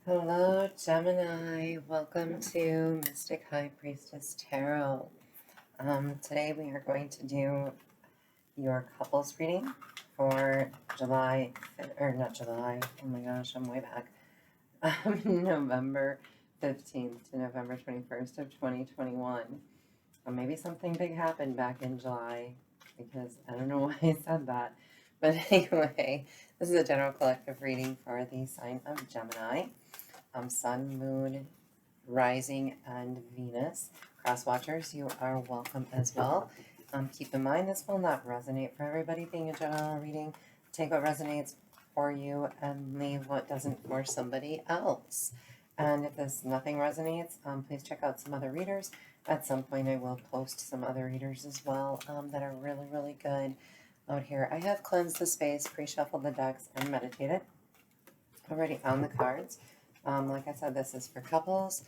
Hello, Gemini. Welcome to Mystic High Priestess Tarot. Today we are going to do your couples reading for July, or not July, oh my gosh, I'm way back, November 15th to November 21st of 2021. Or maybe something big happened back in July, because I don't know why I said that. But anyway, this is a general collective reading for the sign of Gemini. Sun, Moon, Rising, and Venus. Cross watchers, you are welcome as well. Keep in mind, this will not resonate for everybody, being a general reading. Take what resonates for you and leave what doesn't for somebody else. And if nothing resonates, please check out some other readers. At some point, I will post some other readers as well that are really, really good out here. I have cleansed the space, pre-shuffled the decks, and meditated already on the cards. Like I said, this is for couples.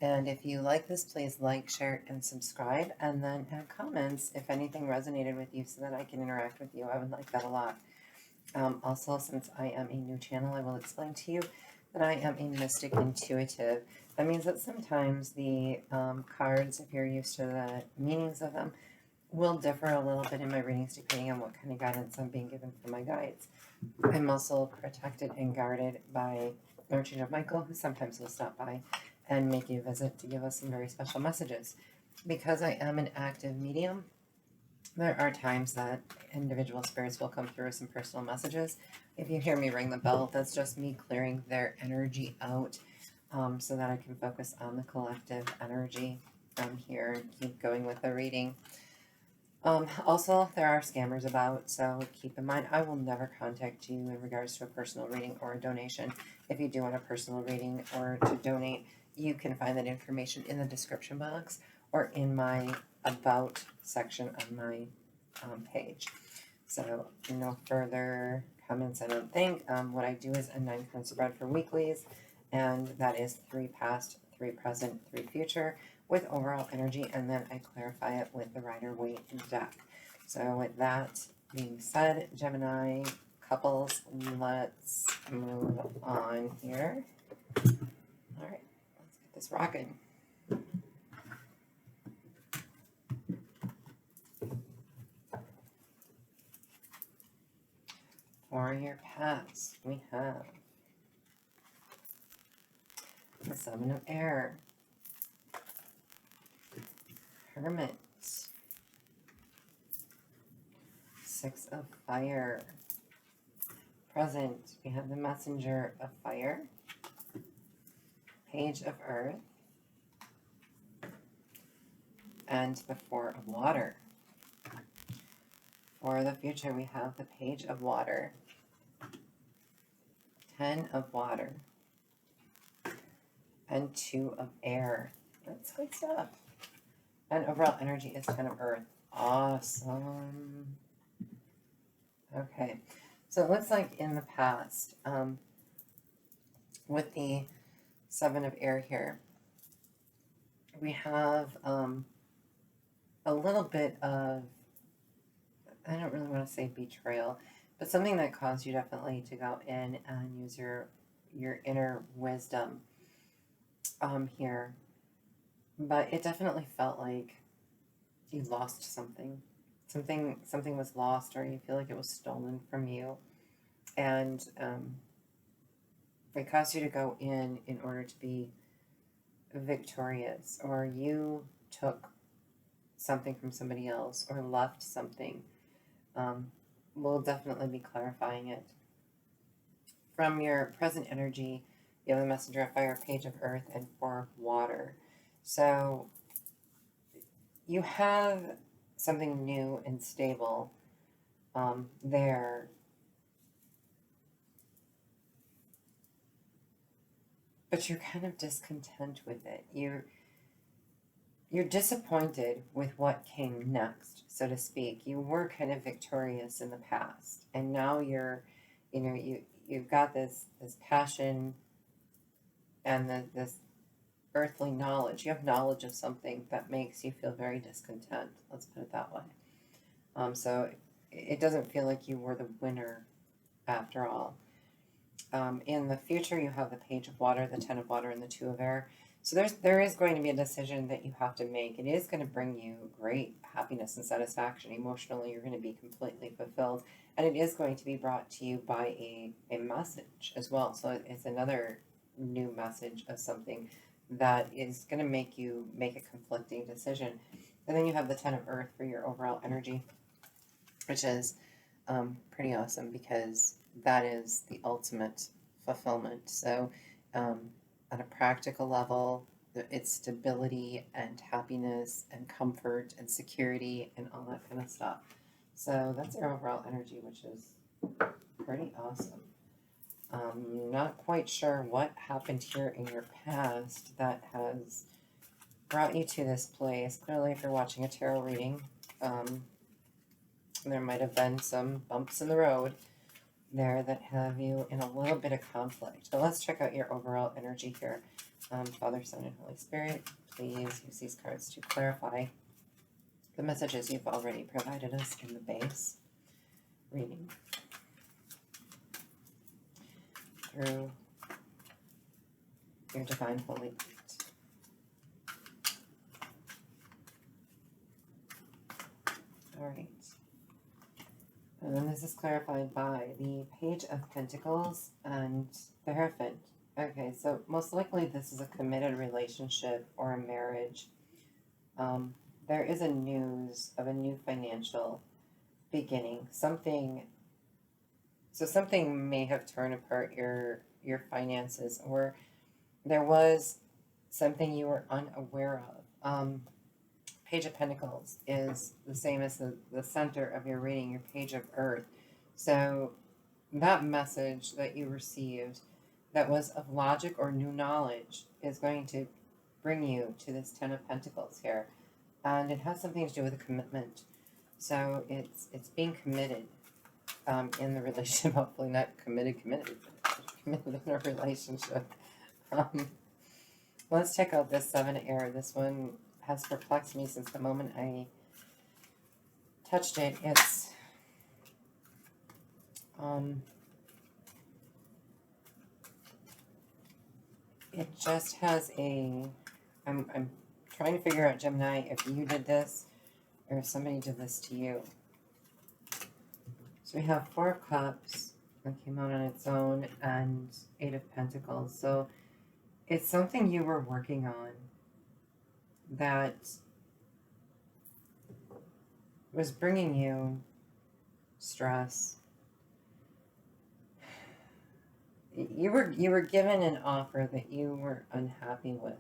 And if you like this, please like, share, and subscribe. And then add comments if anything resonated with you so that I can interact with you. I would like that a lot. Also, since I am a new channel, I will explain to you that I am a mystic intuitive. That means that sometimes the cards, if you're used to the meanings of them, will differ a little bit in my readings depending on what kind of guidance I'm being given from my guides. I'm also protected and guarded by Archangel Michael, who sometimes will stop by and make a visit to give us some very special messages. Because I am an active medium, there are times that individual spirits will come through with some personal messages. If you hear me ring the bell, that's just me clearing their energy out so that I can focus on the collective energy here and keep going with the reading. Also, there are scammers about, so keep in mind, I will never contact you in regards to a personal reading or a donation. If you do want a personal reading or to donate, you can find that information in the description box or in my About section on my page. So, no further comments, I don't think. What I do is a 9-card spread for weeklies, and that is 3 past, 3 present, 3 future, with overall energy, and then I clarify it with the Rider-Waite deck. So with that being said, Gemini couples, let's move on here. All right, let's get this rocking. For your past, we have the 7 of Air, Hermit, 6 of Fire. Present, we have the Messenger of Fire, Page of Earth, and the 4 of Water. For the future, we have the Page of Water, 10 of Water, and 2 of Air. That's good stuff. And overall energy is 10 of Earth. Awesome. Okay, so it looks like in the past, with the 7 of Air here, we have a little bit of, I don't really want to say betrayal, but something that caused you definitely to go in and use your inner wisdom here. But it definitely felt like you lost something. Something was lost, or you feel like it was stolen from you. And it caused you to go in order to be victorious, or you took something from somebody else or left something. We'll definitely be clarifying it. From your present energy, you have the Messenger of Fire, Page of Earth, and 4 of Water. So you have something new and stable there, but you're kind of discontent with it. You're disappointed with what came next, so to speak. You were kind of victorious in the past, and now you've got this passion and this earthly knowledge. You have knowledge of something that makes you feel very discontent. Let's put it that way. So it doesn't feel like you were the winner after all. In the future, you have the Page of Water, the Ten of Water, and the Two of Air. So there is going to be a decision that you have to make. It is going to bring you great happiness and satisfaction. Emotionally, you're going to be completely fulfilled. And it is going to be brought to you by a message as well. So it's another new message of something that is going to make you make a conflicting decision. And then you have the Ten of Earth for your overall energy, which is pretty awesome because that is the ultimate fulfillment. So, on a practical level, it's stability and happiness and comfort and security and all that kind of stuff. So that's your overall energy, which is pretty awesome. Not quite sure what happened here in your past that has brought you to this place. Clearly, if you're watching a tarot reading, there might have been some bumps in the road there that have you in a little bit of conflict. But let's check out your overall energy here. Father, Son, and Holy Spirit, please use these cards to clarify the messages you've already provided us in the base reading through your divine holy light. All right. And then this is clarified by the Page of Pentacles and the Hierophant. Okay, so most likely this is a committed relationship or a marriage. There is a news of a new financial beginning. Something may have torn apart your finances, or there was something you were unaware of. Page of Pentacles is the same as the center of your reading, your Page of Earth. So that message that you received that was of logic or new knowledge is going to bring you to this Ten of Pentacles here. And it has something to do with a commitment. So it's being committed in the relationship. Hopefully not committed, but committed in a relationship. Let's check out this Seven of Air. This one has perplexed me since the moment I touched it. It's it just has I'm trying to figure out, Gemini, if you did this or if somebody did this to you. So we have Four of Cups that came out on its own and Eight of Pentacles. So it's something you were working on that was bringing you stress. You were given an offer that you were unhappy with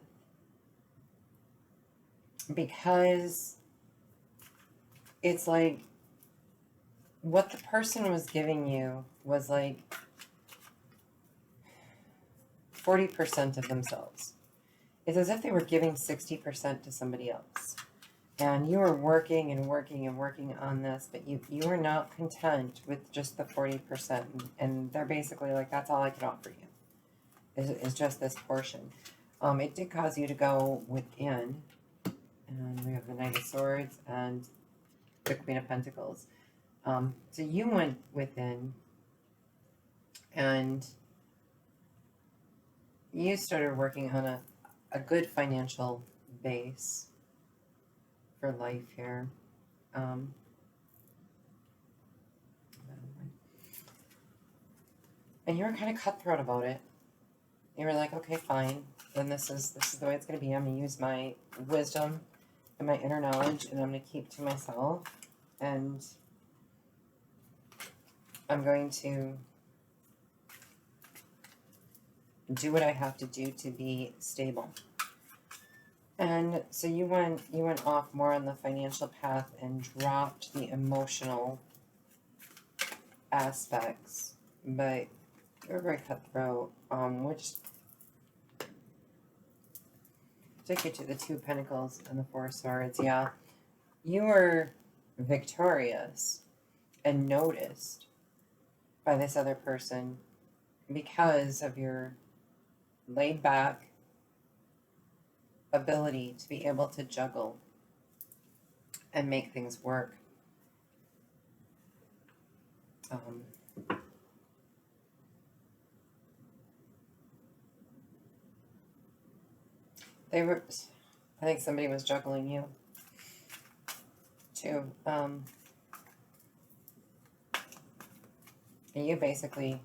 because it's like what the person was giving you was like 40% of themselves. It's as if they were giving 60% to somebody else. And you were working and working and working on this, but you were not content with just the 40%. And they're basically like, that's all I can offer you, is just this portion. It did cause you to go within. And we have the Knight of Swords and the Queen of Pentacles. So you went within and you started working on a good financial base for life here. And you were kind of cutthroat about it. You were like, okay, fine. Then this is the way it's going to be. I'm going to use my wisdom and my inner knowledge, and I'm going to keep to myself. And I'm going to do what I have to do to be stable. And so you went off more on the financial path and dropped the emotional aspects, but you're very cutthroat, which took you to the Two of Pentacles and the Four of Swords. Yeah, you were victorious and noticed by this other person because of your laid back ability to be able to juggle and make things work. They were, I think somebody was juggling you too. And you basically,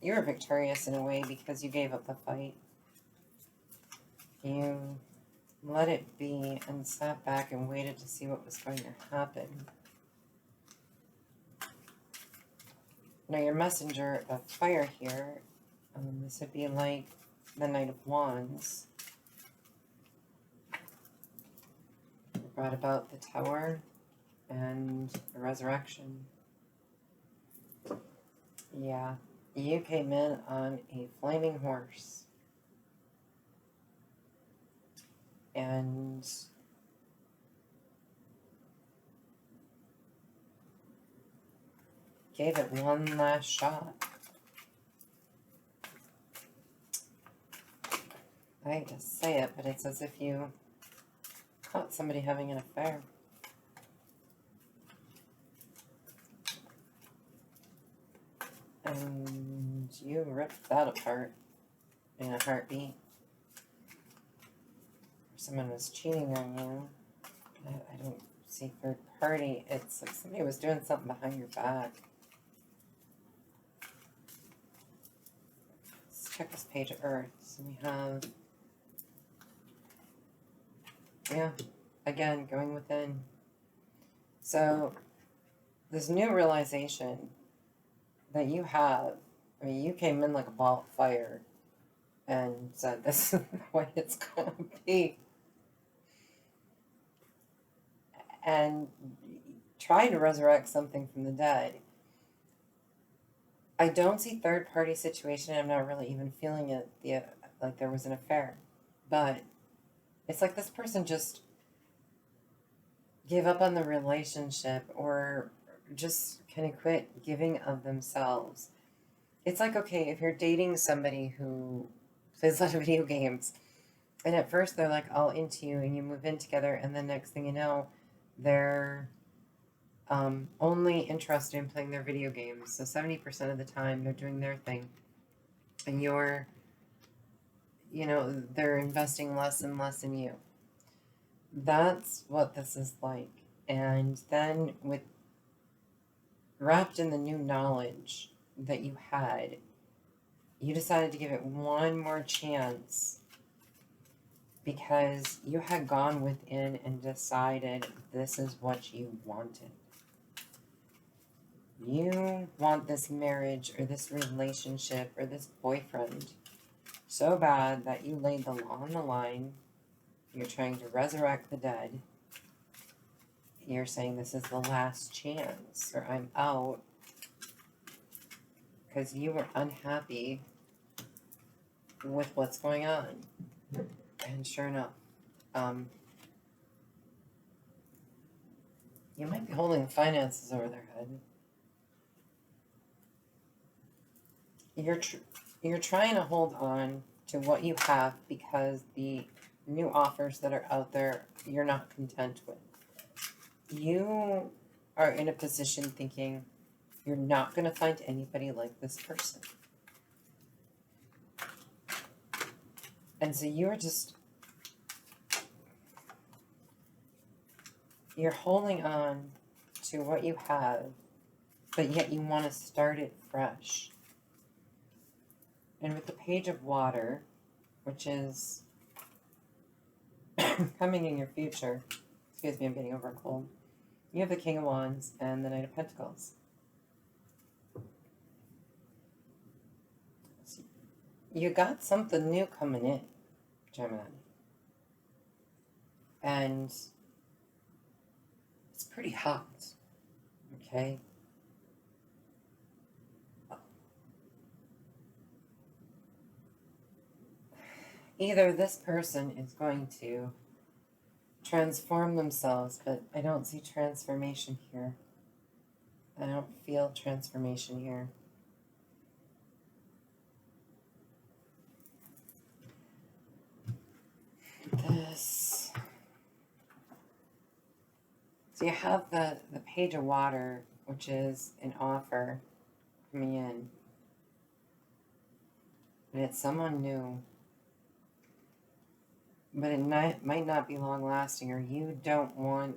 you were victorious in a way because you gave up the fight. You let it be and sat back and waited to see what was going to happen. Now your messenger of fire here, this would be like the Knight of Wands. It brought about the Tower and the Resurrection. Yeah, you came in on a flaming horse. And gave it one last shot. I hate to say it, but it's as if you caught somebody having an affair. And you ripped that apart in a heartbeat. Someone was cheating on you. I don't see third party. It's like somebody was doing something behind your back. Let's check this page of Earth. So we have, yeah, again, going within. So this new realization that you have, I mean, you came in like a ball of fire and said, this is the way it's going to be. And trying to resurrect something from the dead. I don't see third-party situation. I'm not really even feeling it, like there was an affair. But it's like this person just gave up on the relationship or just kind of quit giving of themselves. It's like, okay, if you're dating somebody who plays a lot of video games, and at first they're like all into you and you move in together, and then next thing you know, they're only interested in playing their video games. So 70% of the time they're doing their thing. And you're, they're investing less and less in you. That's what this is like. And then wrapped in the new knowledge that you had, you decided to give it one more chance because you had gone within and decided this is what you wanted. You want this marriage or this relationship or this boyfriend so bad that you laid the law on the line. You're trying to resurrect the dead. You're saying this is the last chance or I'm out because you were unhappy with what's going on. And sure enough, you might be holding the finances over their head. You're trying to hold on to what you have because the new offers that are out there, you're not content with. You are in a position thinking you're not going to find anybody like this person. And so you're holding on to what you have, but yet you want to start it fresh. And with the Page of Water, which is coming in your future, excuse me, I'm getting over a cold, you have the King of Wands and the Knight of Pentacles. So you got something new coming in, Gemini. And it's pretty hot, okay? Either this person is going to transform themselves, but I don't see transformation here. I don't feel transformation here. This. So you have the Page of Water, which is an offer coming in. And it's someone new. but it might not be long lasting, or you don't want,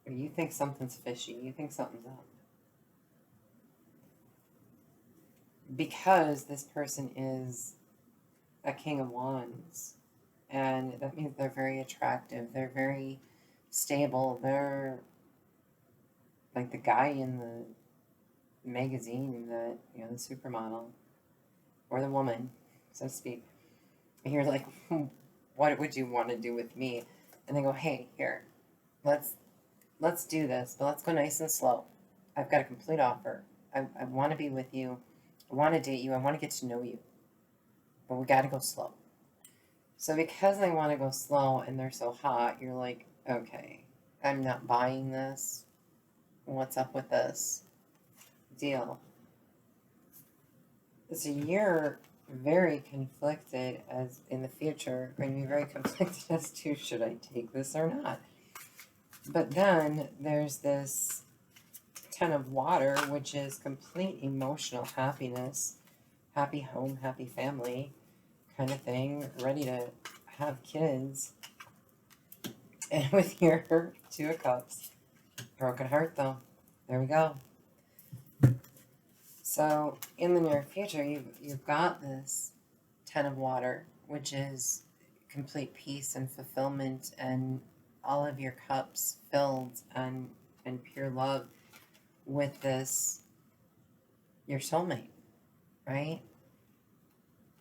or you think something's fishy, you think something's up. Because this person is a King of Wands, and that means they're very attractive, they're very stable, they're like the guy in the magazine that, you know, the supermodel, or the woman, so to speak. And you're like, what would you want to do with me? And they go, hey, here, let's do this, but let's go nice and slow. I've got a complete offer. I want to be with you. I want to date you. I want to get to know you. But we got to go slow. So because they want to go slow and they're so hot, you're like, okay, I'm not buying this. What's up with this deal? So you're very conflicted as in the future. You're going to be very conflicted as to, should I take this or not? But then there's this 10 of water, which is complete emotional happiness, happy home, happy family kind of thing, ready to have kids. And with your 2 of Cups, broken heart though. There we go. So in the near future, you've got this 10 of water, which is complete peace and fulfillment, and all of your cups filled and pure love with this, your soulmate, right?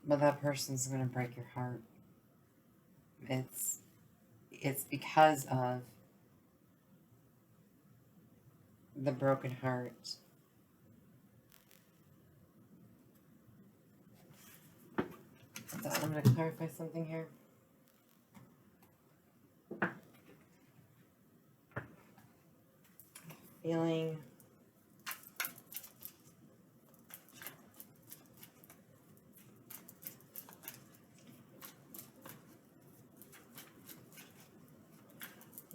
But that person's going to break your heart. It's because of the broken heart. I'm going to clarify something here. Feeling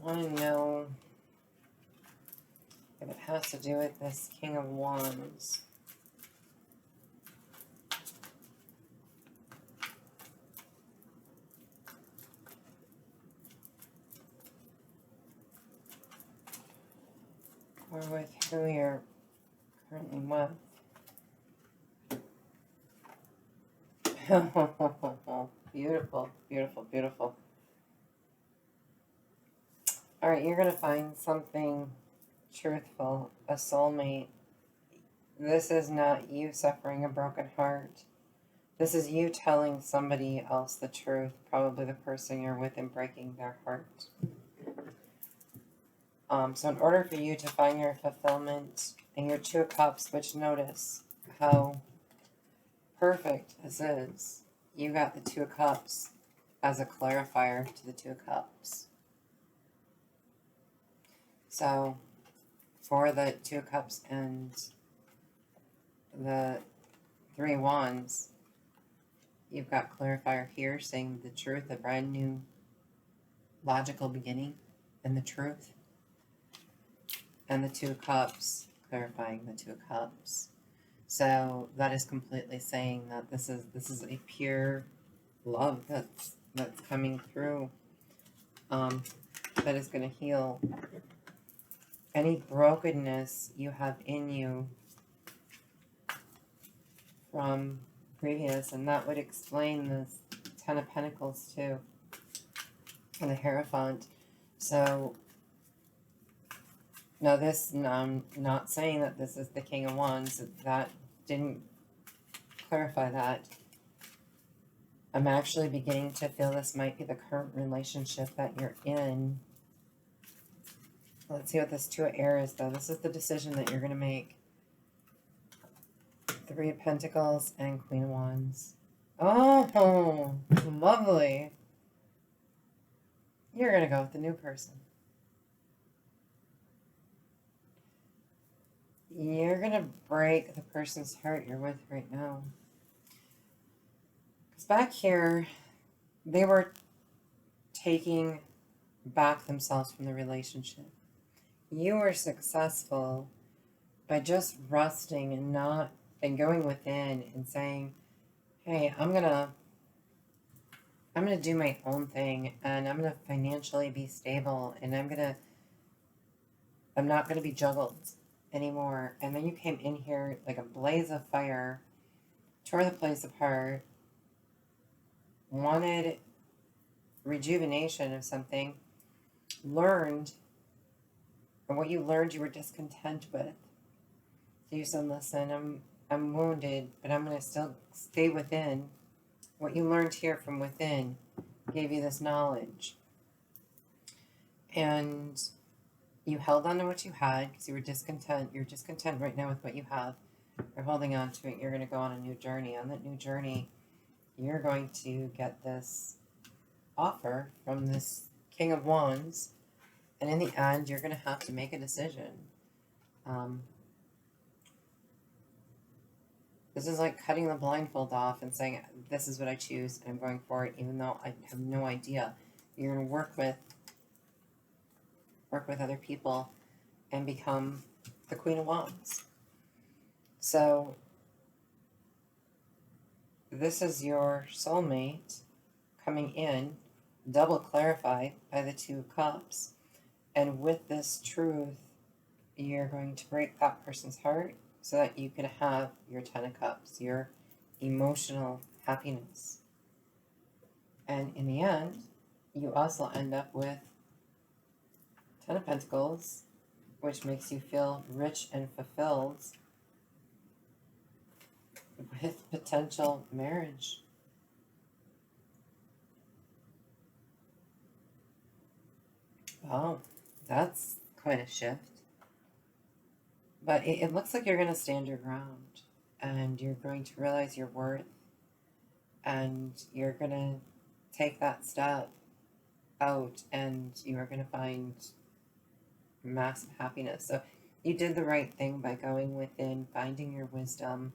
want to know if it has to do with this King of Wands. Or with who you're currently with. Beautiful, beautiful, beautiful. All right, you're going to find something truthful, a soulmate. This is not you suffering a broken heart. This is you telling somebody else the truth, probably the person you're with, and breaking their heart. So in order for you to find your fulfillment in your 2 of Cups, which notice how perfect this is. You got the 2 of Cups as a clarifier to the 2 of Cups. So for the 2 of Cups and the 3 of Wands, you've got clarifier here saying the truth, a brand new logical beginning and the truth. And the 2 of Cups, clarifying the 2 of Cups. So that is completely saying that this is a pure love that's coming through, that is going to heal any brokenness you have in you from previous, and that would explain this 10 of Pentacles too, and the Hierophant. So now this, I'm not saying that this is the King of Wands. That didn't clarify that. I'm actually beginning to feel this might be the current relationship that you're in. Let's see what this 2 of Air is, though. This is the decision that you're going to make. 3 of Pentacles and Queen of Wands. Oh, lovely. You're going to go with the new person. You're going to break the person's heart you're with right now. Because back here, they were taking back themselves from the relationship. You were successful by just resting and going within and saying, hey, I'm going to I'm going to do my own thing, and I'm going to financially be stable, and I'm not going to be juggled anymore. And then you came in here like a blaze of fire, tore the place apart, wanted rejuvenation of something, learned, and what you learned you were discontent with. So you said, listen, I'm wounded, but I'm going to still stay within. What you learned here from within gave you this knowledge. And you held on to what you had because you were discontent. You're discontent right now with what you have. You're holding on to it. You're going to go on a new journey. On that new journey, you're going to get this offer from this King of Wands. And in the end, you're going to have to make a decision. This is like cutting the blindfold off and saying, this is what I choose, and I'm going for it, even though I have no idea. You're going to work with other people and become the Queen of Wands. So this is your soulmate coming in, double clarified by the Two of Cups. And with this truth, you're going to break that person's heart so that you can have your Ten of Cups, your emotional happiness. And in the end, you also end up with Ten of Pentacles, which makes you feel rich and fulfilled with potential marriage. Wow, that's quite a shift. But it looks like you're going to stand your ground, and you're going to realize your worth, and you're going to take that step out, and you are going to find massive happiness. So you did the right thing by going within, finding your wisdom,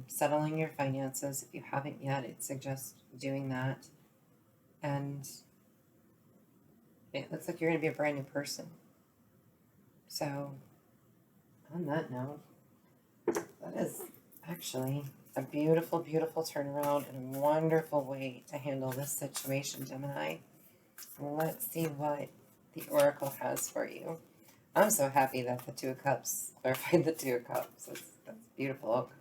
settling your finances. If you haven't yet, it suggests doing that. And it looks like you're going to be a brand new person. So on that note, that is actually a beautiful, beautiful turnaround and a wonderful way to handle this situation, Gemini. Let's see what the Oracle has for you. I'm so happy that the Two of Cups clarified the Two of Cups. That's a beautiful outcome.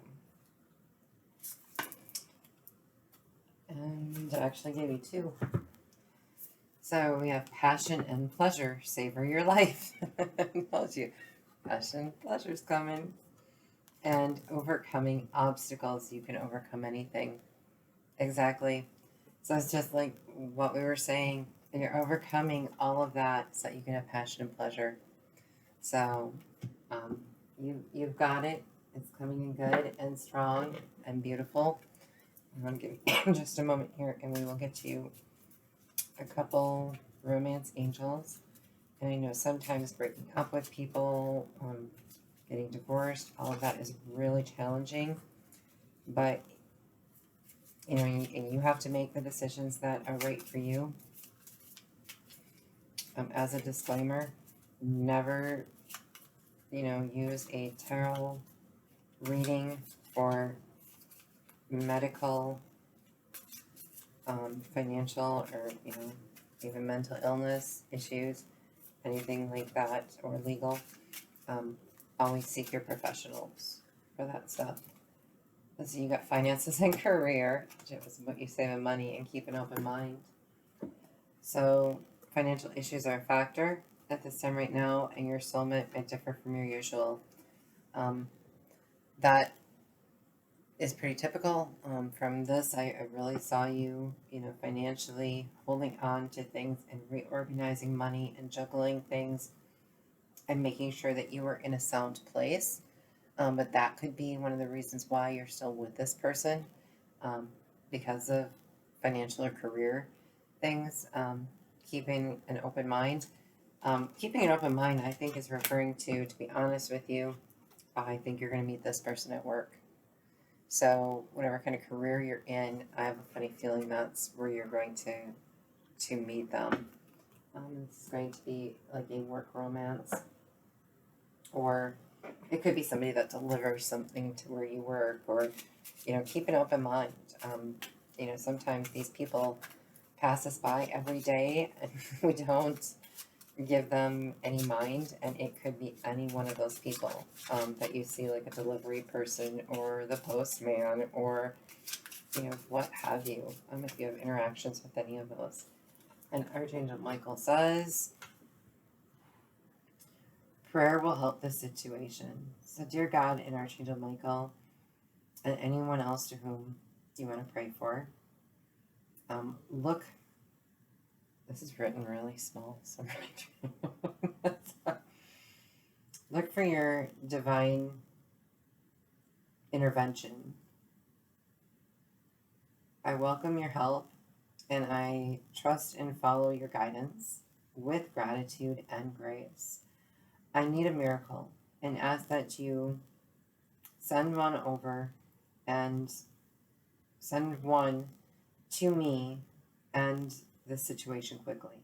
And it actually gave you two. So we have passion and pleasure. Savor your life. I told you. Passion, pleasure's coming. And overcoming obstacles. You can overcome anything. Exactly. So it's just like what we were saying. You're overcoming all of that so that you can have passion and pleasure. So you've got it. It's coming in good and strong and beautiful. I'm going to give you just a moment here, and we will get you a couple romance angels. And I know sometimes breaking up with people, getting divorced, all of that is really challenging. But, you know, you have to make the decisions that are right for you. As a disclaimer, never, use a tarot reading for medical, financial, or, even mental illness issues, anything like that, or legal. Always seek your professionals for that stuff. So you got finances and career, which is what you save in money, and keep an open mind. So financial issues are a factor at this time right now, and your soulmate might differ from your usual. That is pretty typical. From this, I really saw you, financially holding on to things and reorganizing money and juggling things and making sure that you were in a sound place. But that could be one of the reasons why you're still with this person, because of financial or career things. Keeping an open mind. Keeping an open mind, I think, is referring to be honest with you, I think you're going to meet this person at work. So whatever kind of career you're in, I have a funny feeling that's where you're going to meet them. It's going to be like a work romance, or it could be somebody that delivers something to where you work, or, keep an open mind. You know, sometimes these people pass us by every day and we don't give them any mind, and it could be any one of those people that you see, like a delivery person or the postman or, you know, what have you, if you have interactions with any of those. And Archangel Michael says, prayer will help this situation. So dear God and Archangel Michael and anyone else to whom you want to pray for, look, this is written really small, so I'm really look for your divine intervention. I welcome your help and I trust and follow your guidance with gratitude and grace. I need a miracle and ask that you send one over and send one to me and the situation quickly.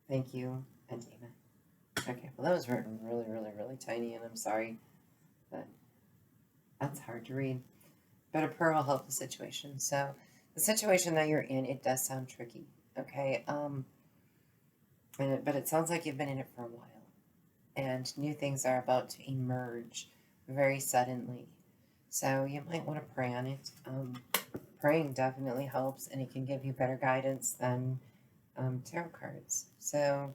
Thank you and amen. Okay, well, that was written really, really, really tiny, and I'm sorry, but that's hard to read. But a prayer will help the situation. So the situation that you're in, it does sound tricky, okay? But it sounds like you've been in it for a while, and new things are about to emerge very suddenly. So you might want to pray on it. Praying definitely helps, and it can give you better guidance than tarot cards. So,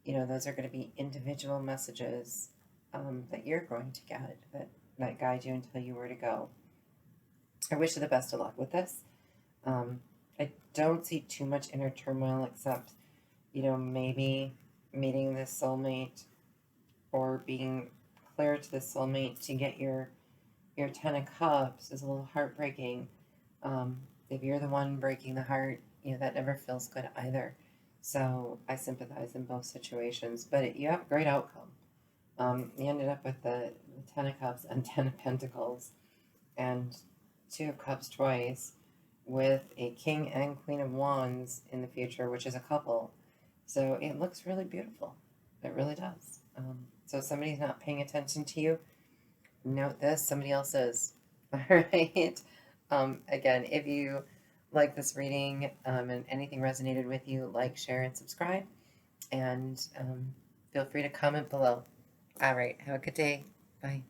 you know, those are going to be individual messages that you're going to get that guide you and tell you where to go. I wish you the best of luck with this. I don't see too much inner turmoil except, you know, maybe meeting this soulmate or being clear to the soulmate to get your Ten of Cups is a little heartbreaking. If you're the one breaking the heart, you know, that never feels good either. So I sympathize in both situations, but you have a great outcome. You ended up with the Ten of Cups and Ten of Pentacles and Two of Cups twice with a King and Queen of Wands in the future, which is a couple. So it looks really beautiful. It really does. So if somebody's not paying attention to you, note this, somebody else is. All right. Again, if you like this reading and anything resonated with you, like, share, and subscribe. And feel free to comment below. All right. Have a good day. Bye.